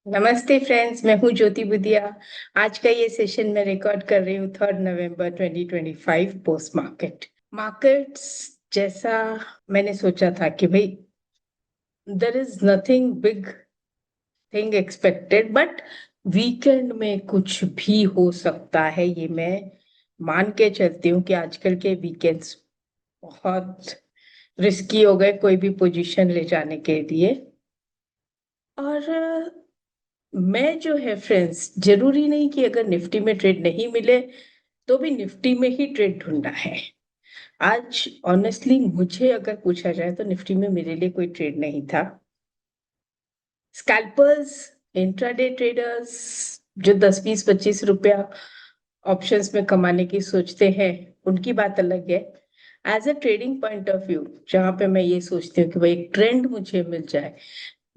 नमस्ते फ्रेंड्स, मैं हूँ ज्योति बुदिया। आज का ये सेशन मैं रिकॉर्ड कर रही हूँ 3 नवंबर 2025 पोस्ट मार्केट। मार्केट्स जैसा मैंने सोचा था कि भाई there is nothing big thing expected, but weekend में कुछ भी हो सकता है। ये मैं मान के चलती हूँ कि आजकल के वीकेंड्स बहुत रिस्की हो गए कोई भी पोजीशन ले जाने के लिए। और मैं जो है फ्रेंड्स, जरूरी नहीं कि अगर निफ्टी में ट्रेड नहीं मिले तो भी निफ्टी में ही ट्रेड ढूंढना है। आज ऑनेस्टली मुझे अगर पूछा जाए तो निफ्टी में मेरे लिए कोई ट्रेड नहीं था। स्कैल्पर्स, इंट्राडे ट्रेडर्स जो 10 20 25 रुपया ऑप्शंस में कमाने की सोचते हैं, उनकी बात अलग है। As a trading point of view, जहां पे मैं ये सोचती हूँ कि भाई एक ट्रेंड मुझे मिल जाए,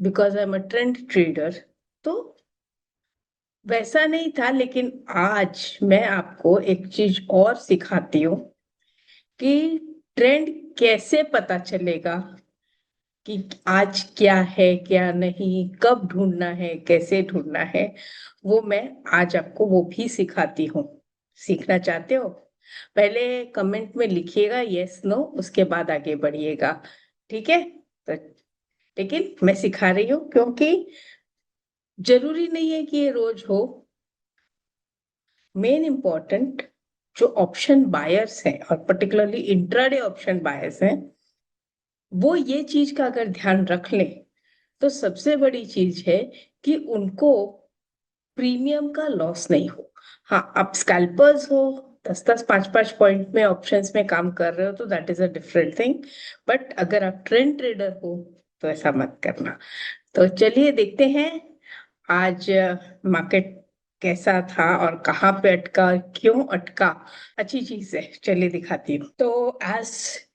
because I am a trend trader, तो वैसा नहीं था। लेकिन आज मैं आपको एक चीज और सिखाती हूँ कि ट्रेंड कैसे पता चलेगा, कि आज क्या है क्या नहीं, कब ढूंढना है, कैसे ढूंढना है। वो मैं आज आपको वो भी सिखाती हूँ। सीखना चाहते हो? पहले कमेंट में लिखिएगा यस नो, उसके बाद आगे बढ़िएगा। ठीक है? तो लेकिन मैं सिखा रही हूँ क्योंकि जरूरी नहीं है कि ये रोज हो। मेन इम्पोर्टेंट जो ऑप्शन बायर्स हैं और पर्टिकुलरली इंट्राडे ऑप्शन बायर्स हैं, वो ये चीज का अगर ध्यान रख लें तो सबसे बड़ी चीज है कि उनको प्रीमियम का लॉस नहीं हो। हाँ, आप स्कैल्पर्स हो, 10 10 5 5 पॉइंट में ऑप्शंस में काम कर रहे हो तो that is a different thing. But अगर आप ट्रेंड ट्रेडर हो तो ऐसा मत करना। तो चलिए देखते हैं आज मार्केट कैसा था और कहाँ पे अटका और क्यों अटका। अच्छी चीज है, चलिए दिखाती हूँ। तो as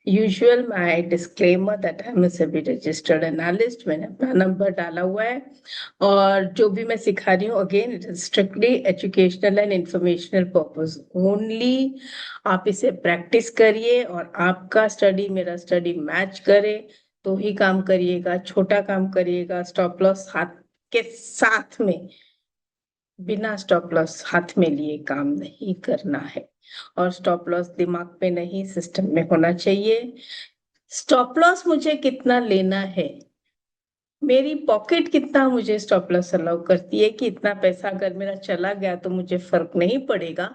usual my disclaimer that I am a SEBI registered analyst, मैंने अपना नंबर डाला हुआ है। और जो भी मैं सिखा रही हूँ, again it is strictly educational and informational purpose only. आप इसे प्रैक्टिस करिए और आपका स्टडी मेरा स्टडी मैच करे तो ही काम करिएगा। छोटा काम करिएगा, स्टॉप लॉस हाथ के साथ में, बिना स्टॉप लॉस हाथ में लिए काम नहीं करना है। और स्टॉप लॉस दिमाग में नहीं, सिस्टम में होना चाहिए। स्टॉप लॉस मुझे कितना लेना है, मेरी पॉकेट कितना मुझे स्टॉप लॉस अलाउ करती है, कि इतना पैसा अगर मेरा चला गया तो मुझे फर्क नहीं पड़ेगा,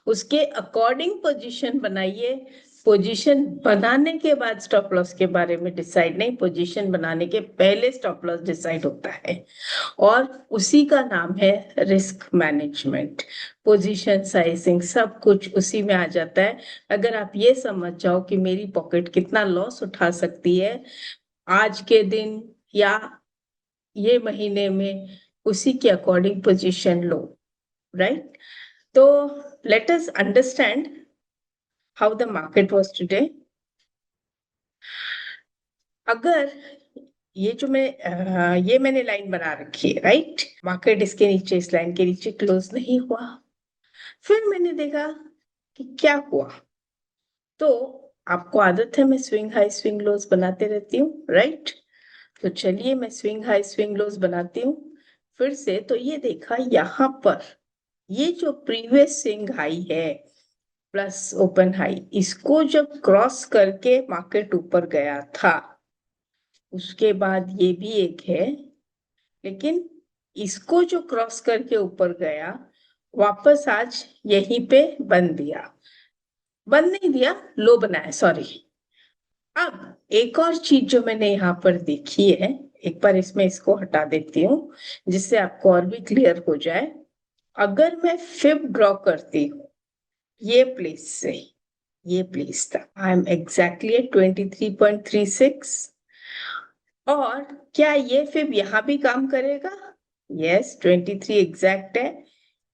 उसके अकॉर्डिंग पोजीशन बनाइए। पोजीशन बनाने के बाद स्टॉप लॉस के बारे में डिसाइड नहीं, पोजीशन बनाने के पहले स्टॉप लॉस डिसाइड होता है। और उसी का नाम है रिस्क मैनेजमेंट। पोजीशन साइजिंग सब कुछ उसी में आ जाता है। अगर आप ये समझ जाओ कि मेरी पॉकेट कितना लॉस उठा सकती है आज के दिन या ये महीने में, उसी के अकॉर्डिंग पोजीशन लो। राइट? तो let us understand how the market was today. अगर ये जो ये मैंने लाइन बना रखी है, राइट, मार्केट इसके नीचे, इस लाइन के नीचे क्लोज नहीं हुआ। फिर मैंने देखा कि क्या हुआ। तो आपको आदत है मैं स्विंग हाई स्विंग लोज बनाते रहती हूँ, राइट? तो चलिए मैं स्विंग हाई स्विंग लोज बनाती हूँ फिर से। तो ये देखा यहाँ पर, ये जो प्रीवियस स्विंग हाई है प्लस ओपन हाई, इसको जब क्रॉस करके मार्केट ऊपर गया था, उसके बाद ये भी एक है, लेकिन इसको जो क्रॉस करके ऊपर गया, वापस आज यहीं पे बंद दिया। बंद नहीं दिया, लो बनाया, सॉरी। अब एक और चीज जो मैंने यहाँ पर देखी है, एक बार इसमें इसको हटा देती हूँ जिससे आपको और भी क्लियर हो जाए। अगर मैं फिब ड्रॉ करती हूँ ये प्लेस से, ये प्लेस था, आई एम एग्जैक्टली एट 23.36। और क्या ये फिब यहाँ भी काम करेगा? यस, 23 एग्जैक्ट है।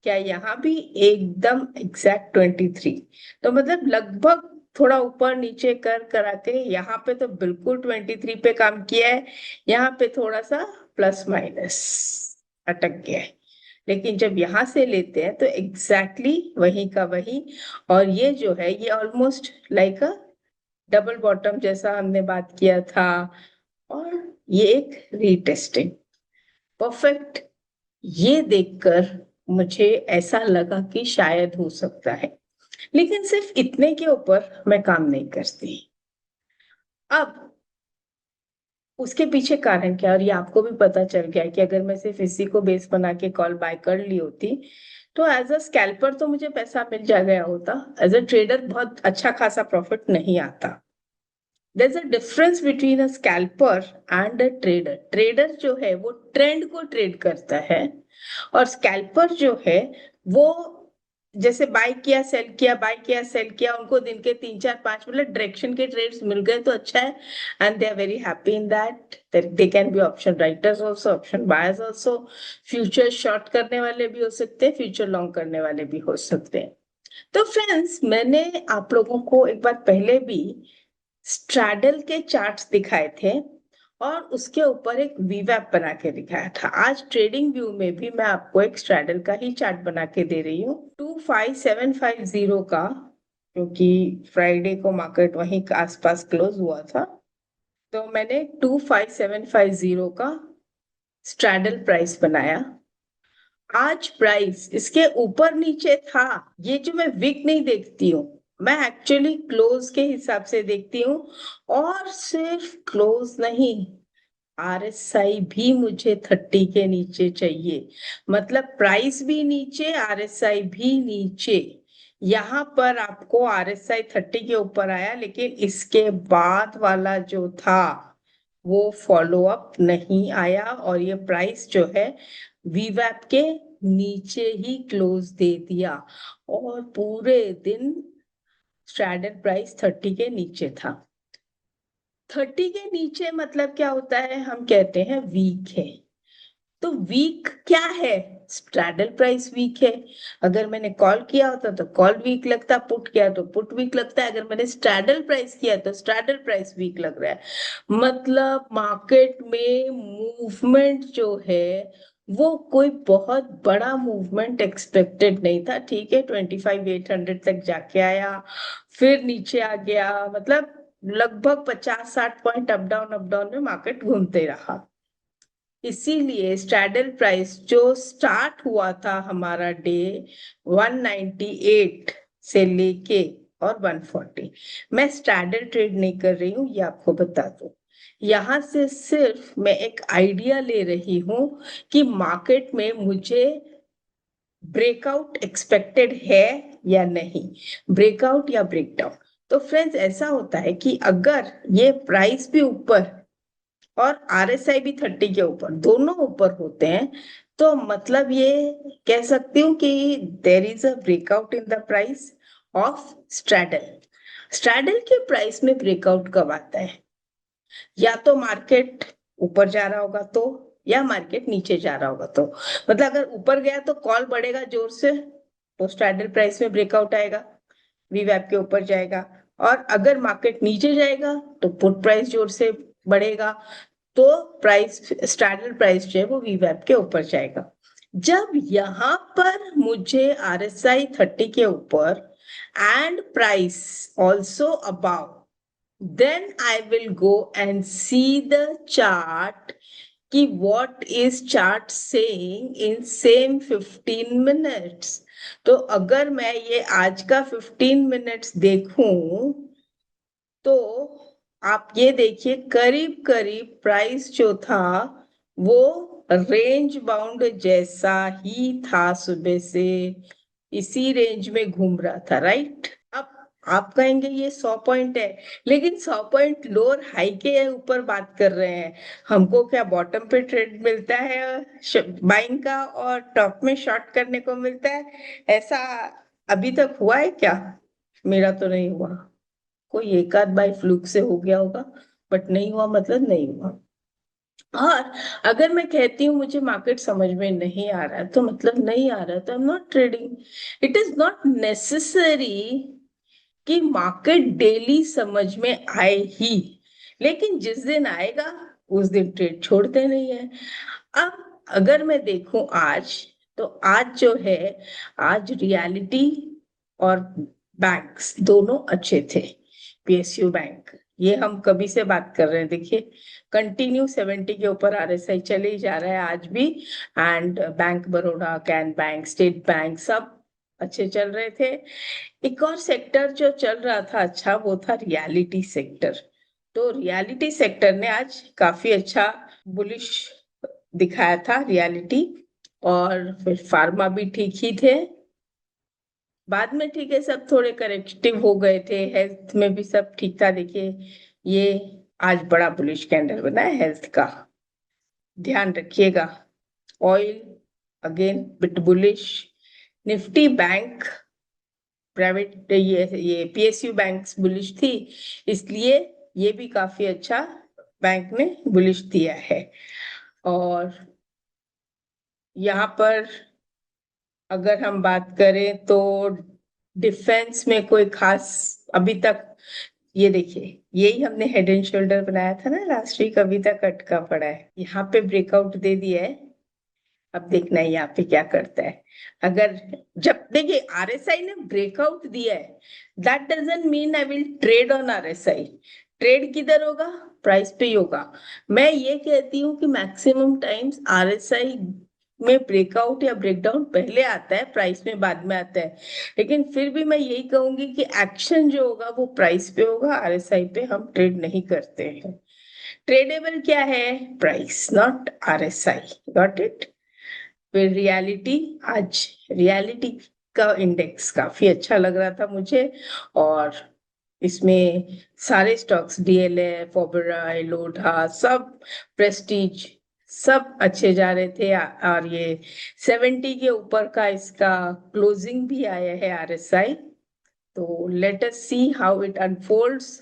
क्या यहाँ भी एकदम एग्जैक्ट 23? तो मतलब लगभग थोड़ा ऊपर नीचे कर करा के यहाँ पे तो बिल्कुल 23 पे काम किया है, यहाँ पे थोड़ा सा प्लस माइनस अटक गया है। लेकिन जब यहाँ से लेते हैं तो एग्जैक्टली वही का वही। और ये जो है ये ऑलमोस्ट लाइक अ डबल बॉटम जैसा हमने बात किया था। और ये एक रीटेस्टिंग, परफेक्ट ये देखकर मुझे ऐसा लगा कि शायद हो सकता है, लेकिन सिर्फ इतने के ऊपर मैं काम नहीं करती। अब उसके पीछे कारण क्या, और ये आपको भी पता चल गया कि अगर मैं सिर्फ इसी को बेस बना के कॉल बाय कर ली होती तो एज अ स्कैल्पर तो मुझे पैसा मिल जा गया होता, एज अ ट्रेडर बहुत अच्छा खासा प्रॉफिट नहीं आता। There is a difference between a scalper and a trader. Trader जो है वो ट्रेंड को ट्रेड करता है, और स्कैल्पर जो है वो जैसे बाय किया सेल किया, बाय किया सेल किया, उनको दिन के 3 4 5 मतलब डायरेक्शन के ट्रेड्स मिल गए तो अच्छा है, and they are very happy in that. They can be option writers also, option buyers also. Future short करने वाले भी हो सकते हैं, फ्यूचर लॉन्ग करने वाले भी हो सकते हैं। तो फ्रेंड्स, मैंने आप लोगों को एक बार पहले भी स्ट्रैडल के चार्ट्स दिखाए थे और उसके ऊपर एक वीवैप बना के दिखाया था। आज ट्रेडिंग व्यू में भी मैं आपको एक स्ट्रैडल का ही चार्ट बना के दे रही हूँ 25750 का, क्योंकि फ्राइडे को मार्केट वहीं के आसपास क्लोज हुआ था। तो मैंने 25750 का स्ट्रैडल प्राइस बनाया। आज प्राइस इसके ऊपर नीचे था। ये जो मैं विक नहीं देखती हूँ, मैं एक्चुअली क्लोज के हिसाब से देखती हूँ, और सिर्फ क्लोज नहीं, आरएसआई भी मुझे 30 के नीचे चाहिए। मतलब प्राइस भी नीचे, आरएसआई भी नीचे। यहाँ पर आपको आरएसआई 30 के ऊपर आया, लेकिन इसके बाद वाला जो था वो फॉलो अप नहीं आया, और ये प्राइस जो है वीवैप के नीचे ही क्लोज दे दिया, और पूरे दिन स्ट्रैडल प्राइस 30 के नीचे था। 30 के नीचे मतलब क्या होता है, हम कहते हैं वीक है। तो वीक क्या है, स्ट्रैडल प्राइस वीक है। अगर मैंने कॉल किया होता तो कॉल वीक लगता, पुट किया तो पुट वीक लगता है। अगर मैंने स्ट्रैडल प्राइस किया तो स्ट्रैडल प्राइस वीक लग रहा है। मतलब मार्केट में मूवमेंट जो है वो कोई बहुत बड़ा मूवमेंट एक्सपेक्टेड नहीं था। ठीक है, 25,800 तक जाके आया, फिर नीचे आ गया, मतलब लगभग 50-60 पॉइंट अप डाउन में मार्केट घूमते रहा। इसीलिए स्ट्रैडल प्राइस जो स्टार्ट हुआ था हमारा डे 198 से लेके और 140, मैं स्ट्रैडल ट्रेड नहीं कर रही हूँ, ये आपको बता दूं। यहां से सिर्फ मैं एक आइडिया ले रही हूँ कि मार्केट में मुझे ब्रेकआउट एक्सपेक्टेड है या नहीं, ब्रेकआउट या ब्रेकडाउन। तो फ्रेंड्स, ऐसा होता है कि अगर ये प्राइस भी ऊपर और आरएसआई भी 30 के ऊपर, दोनों ऊपर होते हैं, तो मतलब ये कह सकती हूँ कि there is a breakout in the price of straddle. Straddle के प्राइस में ब्रेकआउट कब आता है, या तो मार्केट ऊपर जा रहा होगा तो, या मार्केट नीचे जा रहा होगा तो। मतलब अगर ऊपर गया तो कॉल बढ़ेगा जोर से, तो स्ट्रैडल प्राइस में ब्रेकआउट आएगा, वीवैप के ऊपर जाएगा। और अगर मार्केट नीचे जाएगा तो पुट प्राइस जोर से बढ़ेगा, तो प्राइस स्टैंडर्ड प्राइस जो है वो वीवैप के ऊपर जाएगा। जब यहां पर मुझे आरएसआई 30 के ऊपर and price also above, then I will go and see the chart कि what is chart saying in same 15 minutes। तो अगर मैं ये आज का 15 मिनट्स देखूं तो आप ये देखिए, करीब करीब प्राइस जो था वो रेंज बाउंड जैसा ही था, सुबह से इसी रेंज में घूम रहा था, राइट। अब आप कहेंगे ये 100 पॉइंट है, लेकिन 100 पॉइंट लोअर हाई के ऊपर बात कर रहे हैं। हमको क्या बॉटम पे ट्रेड मिलता है बाइंग का, और टॉप में शॉर्ट करने को मिलता है? ऐसा अभी तक हुआ है क्या? मेरा तो नहीं हुआ। कोई एक आध बाई फ्लूक से हो गया होगा, बट नहीं हुआ मतलब नहीं हुआ। और अगर मैं कहती हूँ मुझे मार्केट समझ में नहीं आ रहा है, तो मतलब नहीं आ रहा है, तो I am not trading. It is not necessary कि मार्केट डेली समझ में आए ही, लेकिन जिस दिन आएगा उस दिन ट्रेड छोड़ते नहीं है। अब अगर मैं देखूं आज, तो आज जो है, आज रियलिटी और बैंक्स दोनों अच्छे थे। पीएसयू बैंक ये हम कभी से बात कर रहे हैं, देखिए कंटिन्यू 70 के ऊपर आरएसआई चले ही जा रहा है आज भी। And bank Baroda, can bank, state bank सब अच्छे चल रहे थे। एक और सेक्टर जो चल रहा था अच्छा, वो था रियलिटी सेक्टर। तो रियलिटी सेक्टर ने आज काफी अच्छा बुलिश दिखाया था रियलिटी। और फिर फार्मा भी ठीक ही थे, बाद में ठीक है सब थोड़े करेक्टिव हो गए थे, हेल्थ में भी सब ठीक था। देखिए ये आज बड़ा बुलिश कैंडल बना है हेल्थ का, ध्यान रखिएगा। Oil again bit bullish. Nifty bank private, ये पीएसयू बैंक बुलिश थी, इसलिए ये भी काफी अच्छा बैंक ने बुलिश दिया है। और यहाँ पर अगर हम बात करें तो डिफेंस में कोई खास अभी तक, ये देखिए यही हमने हेड एंड शोल्डर बनाया था ना लास्ट वीक, अभी तक अटका पड़ा है, यहाँ पे ब्रेकआउट दे दिया है। अब देखना है यहाँ पे क्या करता है। अगर जब देखिए आरएसआई ने ब्रेकआउट दिया है, that doesn't mean I will trade on RSI. Trade किधर होगा? प्राइस पे ही होगा। मैं ये कहती हूँ कि मैक्सिमम टाइम्स आरएसआई में ब्रेकआउट या ब्रेकडाउन पहले आता है, प्राइस में बाद में आता है। लेकिन फिर भी मैं यही कहूंगी कि एक्शन जो होगा वो प्राइस पे होगा, आरएसआई पे हम ट्रेड नहीं करते हैं। ट्रेडेबल क्या है? Price, not RSI. Got it? फिर रियलिटी, आज रियलिटी का इंडेक्स काफी अच्छा लग रहा था मुझे। और इसमें सारे स्टॉक्स, डीएलएफ, ओबेरॉय, लोढ़ा, सब प्रेस्टीज, सब अच्छे जा रहे थे। और ये 70 के ऊपर का इसका क्लोजिंग भी आया है आरएसआई। तो let us see how it unfolds.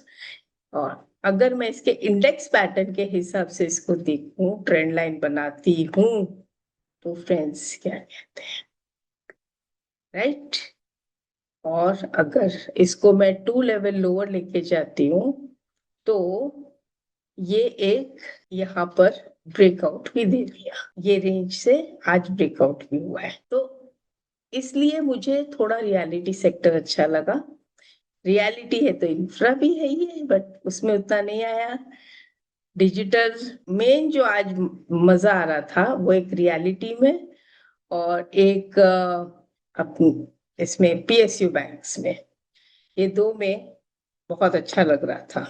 और अगर मैं इसके इंडेक्स पैटर्न के हिसाब से इसको देखूं, ट्रेंड लाइन बनाती हूँ, तो फ्रेंड्स क्या कहते हैं, राइट? और अगर इसको मैं 2 लेवल लोअर लेके जाती हूँ, तो ये एक यहाँ पर ब्रेकआउट भी दे दिया, ये रेंज से आज ब्रेकआउट भी हुआ है। तो इसलिए मुझे थोड़ा रियलिटी सेक्टर अच्छा लगा। रियलिटी है तो इंफ्रा भी है ही है, बट उसमें उतना नहीं आया। डिजिटल मेन जो आज मजा आ रहा था वो एक रियलिटी में, और एक अपनी इसमें पीएसयू बैंक्स में, ये दो में बहुत अच्छा लग रहा था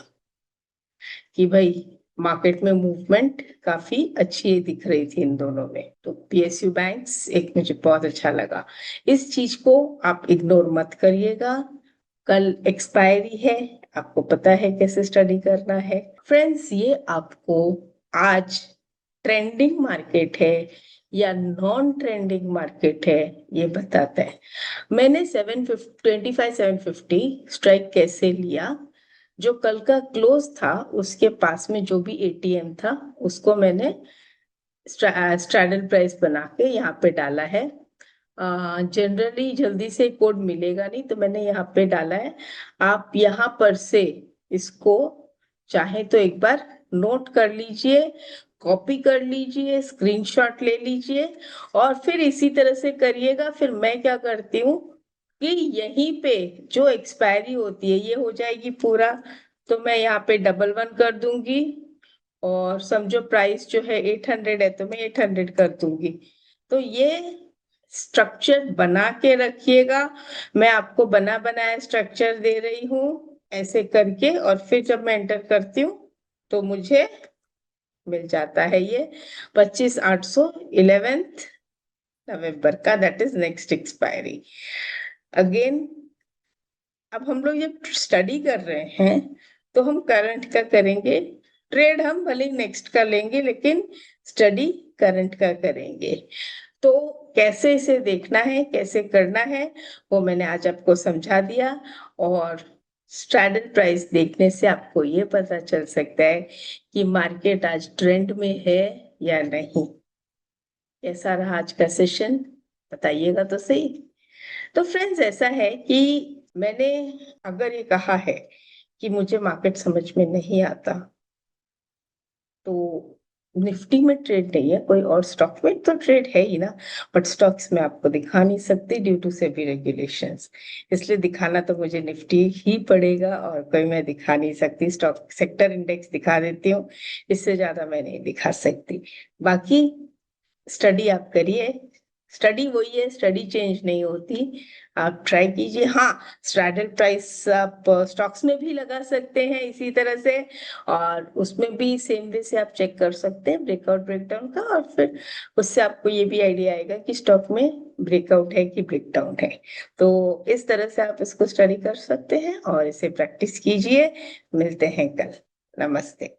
कि भाई मार्केट में मूवमेंट काफी अच्छी दिख रही थी इन दोनों में। तो पीएसयू बैंक्स एक मुझे बहुत अच्छा लगा। इस चीज को आप इग्नोर मत करिएगा, कल एक्सपायरी है, आपको पता है कैसे स्टडी करना है। फ्रेंड्स ये आपको आज ट्रेंडिंग मार्केट है या नॉन ट्रेंडिंग मार्केट है ये बताता है। मैंने 750, 750 स्ट्राइक कैसे लिया? जो कल का क्लोज था उसके पास में जो भी एटीएम था उसको मैंने स्ट्रैडल प्राइस बना के यहाँ पे डाला है। जनरली जल्दी से कोड मिलेगा नहीं, तो मैंने यहाँ पे डाला है। आप यहाँ पर से इसको चाहे तो एक बार नोट कर लीजिए, कॉपी कर लीजिए, स्क्रीनशॉट ले लीजिए, और फिर इसी तरह से करिएगा। फिर मैं क्या करती हूँ कि यहीं पे जो एक्सपायरी होती है ये हो जाएगी पूरा, तो मैं यहाँ पे डबल वन कर दूंगी। और समझो प्राइस जो है 800 है तो मैं 800 कर दूंगी। तो ये स्ट्रक्चर बना के रखिएगा। मैं आपको बना बनाया स्ट्रक्चर दे रही हूँ ऐसे करके, और फिर जब मैं एंटर करती हूँ तो मुझे मिल जाता है ये 25,800, 11 नवंबर का, that is next expiry. Again अब हम लोग जब स्टडी कर रहे हैं तो हम करंट का करेंगे, ट्रेड हम भले नेक्स्ट का लेंगे लेकिन स्टडी करंट का करेंगे। तो कैसे इसे देखना है, कैसे करना है, वो मैंने आज आपको समझा दिया। और स्ट्रैडल प्राइस देखने से आपको ये पता चल सकता है कि मार्केट आज ट्रेंड में है या नहीं। कैसा रहा आज का सेशन, बताइएगा तो सही। तो फ्रेंड्स ऐसा है कि मैंने अगर ये कहा है कि मुझे मार्केट समझ में नहीं आता, तो निफ्टी में ट्रेड नहीं है, कोई और स्टॉक में तो ट्रेड है ही ना, बट स्टॉक्स में आपको दिखा नहीं सकती ड्यू टू सेबी रेगुलेशंस। इसलिए दिखाना तो मुझे निफ्टी ही पड़ेगा, और कोई मैं दिखा नहीं सकती। स्टॉक सेक्टर इंडेक्स दिखा देती हूँ, इससे ज्यादा मैं नहीं दिखा सकती। बाकी स्टडी आप करिए, स्टडी वही है, स्टडी चेंज नहीं होती। आप ट्राई कीजिए। हाँ, स्ट्रैडल प्राइस आप स्टॉक्स में भी लगा सकते हैं इसी तरह से, और उसमें भी सेम वे से आप चेक कर सकते हैं ब्रेकआउट ब्रेकडाउन का, और फिर उससे आपको ये भी आइडिया आएगा कि स्टॉक में ब्रेकआउट है कि ब्रेकडाउन है। तो इस तरह से आप इसको स्टडी कर सकते हैं और इसे प्रैक्टिस कीजिए। मिलते हैं कल। नमस्ते।